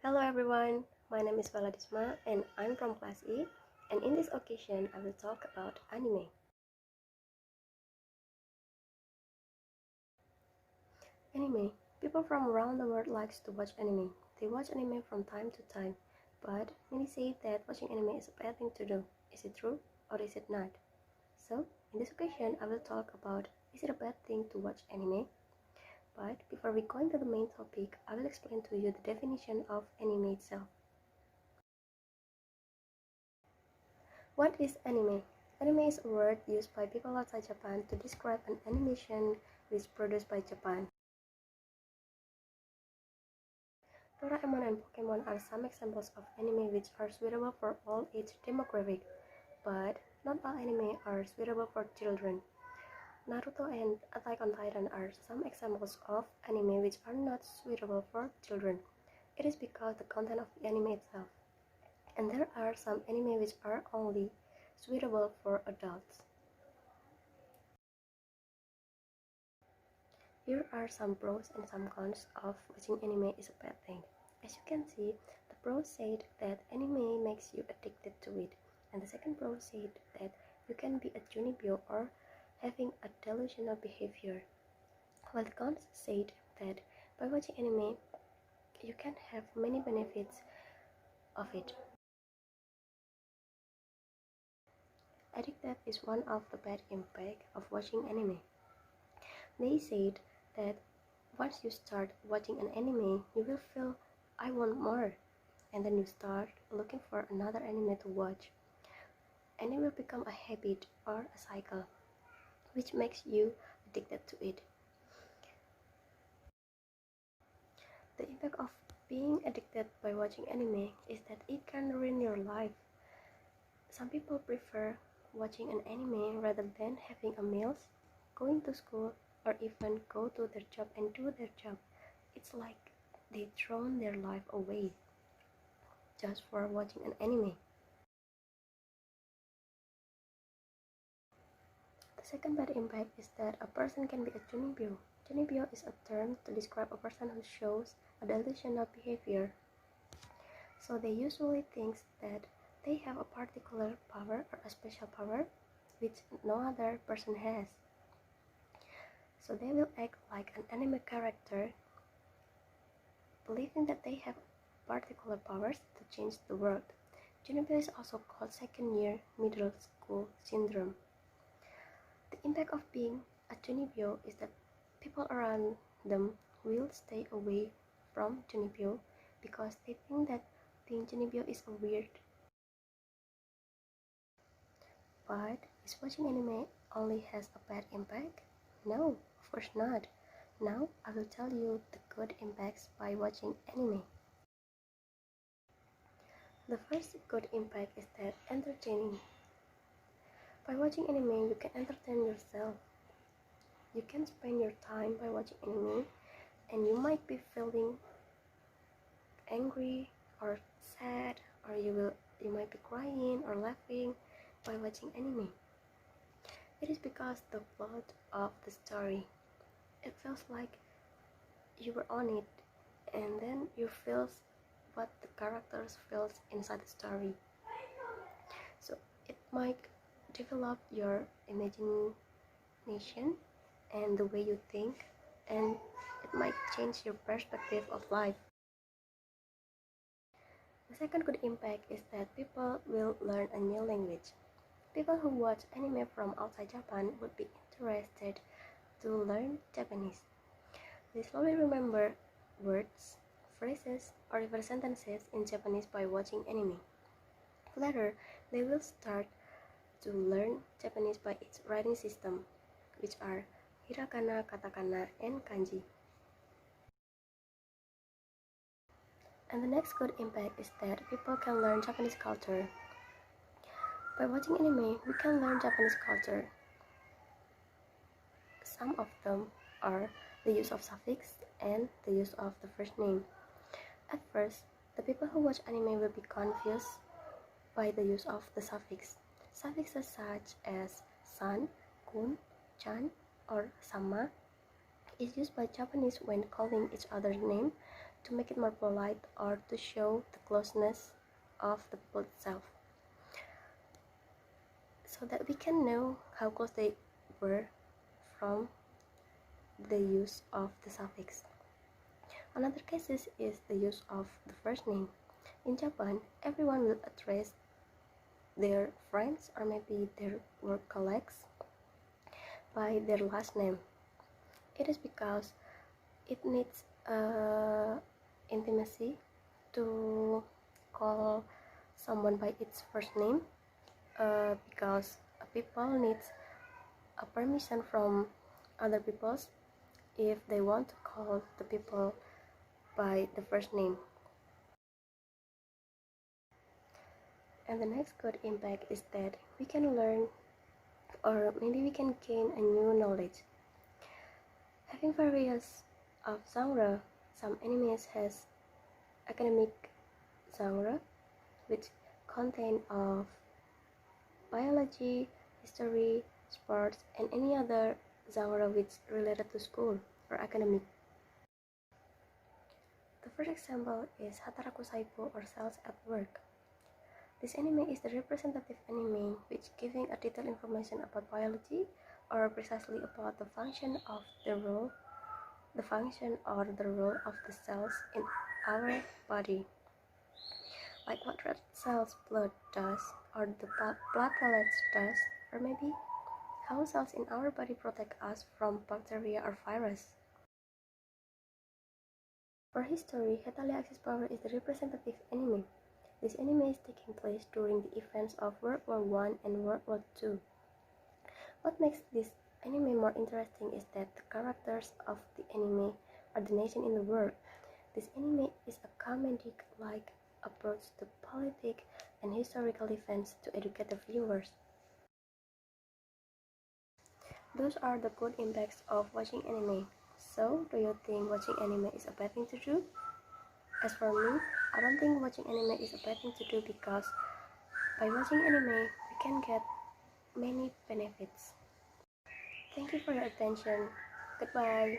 Hello everyone, my name is Fela Disma and I'm from class E, and in this occasion I will talk about anime. Anime. People from around the world likes to watch anime. They watch anime from time to time, but many say that watching anime is a bad thing to do. Is it true or is it not? So, in this occasion I will talk about is it a bad thing to watch anime? But before we go into the main topic, I will explain to you the definition of anime itself. What is anime? Anime is a word used by people outside Japan to describe an animation which is produced by Japan. Doraemon and Pokemon are some examples of anime which are suitable for all age demographic, but not all anime are suitable for children. Naruto and Attack on Titan are some examples of anime which are not suitable for children. It is because the content of the anime itself. And there are some anime which are only suitable for adults. Here are some pros and some cons of watching anime is a bad thing. As you can see, the pros said that anime makes you addicted to it, and the second pro said that you can be a junibyo or having a delusional behavior. While the cons said that by watching anime, you can have many benefits of it. Addicted is one of the bad impact of watching anime. They said that once you start watching an anime, you will feel I want more, and then you start looking for another anime to watch, and it will become a habit or a cycle, which makes you addicted to it. The impact of being addicted by watching anime is that it can ruin your life. Some people prefer watching an anime rather than having a meals, going to school, or even go to their job and do their job. It's like they thrown their life away just for watching an anime. The second bad impact is that a person can be a junibyo. Junibyo is a term to describe a person who shows a delusional behavior. So they usually think that they have a particular power or a special power which no other person has. So they will act like an anime character, believing that they have particular powers to change the world. Junibyo is also called second year middle school syndrome. The impact of being a junibyo is that people around them will stay away from junibyo because they think that being junibyo is weird. But is watching anime only has a bad impact? No, of course not. Now I will tell you the good impacts by watching anime. The first good impact is that entertaining. By watching anime, you can entertain yourself. You can spend your time by watching anime, and you might be feeling angry or sad, or you might be crying or laughing by watching anime. It is because the plot of the story. It feels like you were on it, and then you feel what the characters feels inside the story. So it might develop your imagination and the way you think, and it might change your perspective of life. The second good impact is that people will learn a new language. People who watch anime from outside Japan would be interested to learn Japanese. They slowly remember words, phrases, or even sentences in Japanese by watching anime. Later, they will start to learn Japanese by its writing system, which are hiragana, katakana, and kanji. And the next good impact is that people can learn Japanese culture. By watching anime, we can learn Japanese culture. Some of them are the use of suffix and the use of the first name. At first, the people who watch anime will be confused by the use of the suffix. Suffixes such as san, kun, chan, or sama is used by Japanese when calling each other's name, to make it more polite or to show the closeness of the people itself, so that we can know how close they were from the use of the suffix. Another case is the use of the first name. In Japan, everyone will address their friends or maybe their work colleagues by their last name. It is because it needs intimacy to call someone by its first name, because people needs a permission from other peoples if they want to call the people by the first name. And the next good impact is that we can learn, or maybe we can gain a new knowledge. Having various of genre, some animes has academic genre, which contain of biology, history, sports, and any other genre which related to school or academic. The first example is Hataraku Saipo, or Cells at Work. This anime is the representative anime which giving a detailed information about biology, or precisely about the function of the role of the cells in our body, like what red cells blood does, or the blood pellets does, or maybe how cells in our body protect us from bacteria or virus. For history, Hetalia Axis Power is the representative anime. This anime is taking place during the events of World War I and World War II. What makes this anime more interesting is that the characters of the anime are the nation in the world. This anime is a comedic-like approach to politic and historical events to educate the viewers. Those are the good impacts of watching anime. So, do you think watching anime is a bad thing to do? As for me, I don't think watching anime is a bad thing to do, because by watching anime, we can get many benefits. Thank you for your attention. Goodbye.